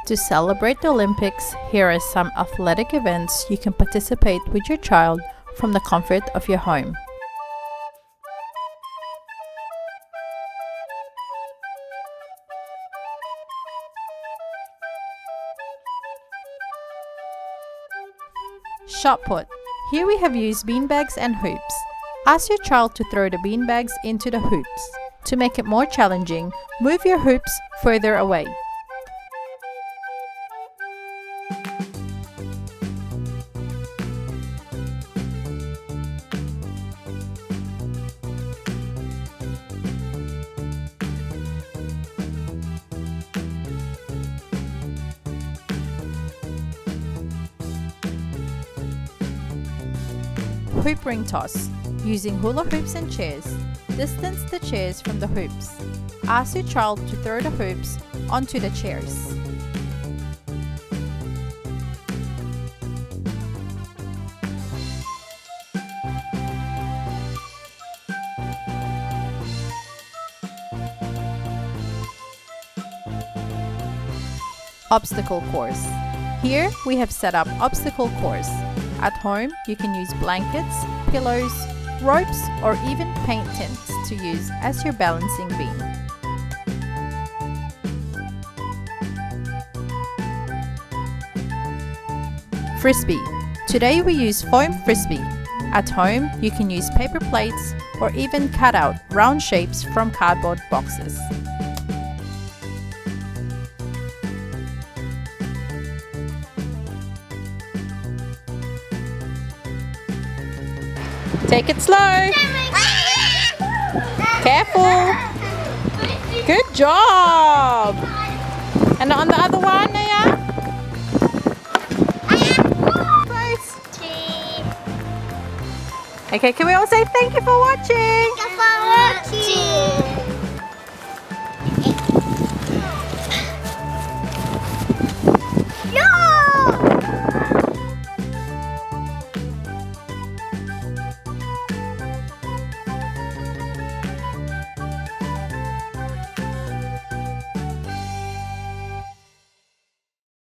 To celebrate the Olympics, here are some athletic events you can participate with your child from the comfort of your home. Shot put. Here we have used beanbags and hoops. Ask your child to throw the beanbags into the hoops. To make it more challenging, move your hoops further away. Hoop ring toss. Using hula hoops and chairs, distance the chairs from the hoops. Ask your child to throw the hoops onto the chairs. Obstacle course. Here we have set up obstacle course. At home, you can use blankets, pillows, ropes, or even paint tints to use as your balancing beam. Frisbee. Today we use foam frisbee. At home, you can use paper plates or even cut out round shapes from cardboard boxes. Take it slow. Careful. Good job. And on the other one, Naya. Close. Okay, can we all say thank you for watching? Thank you for watching.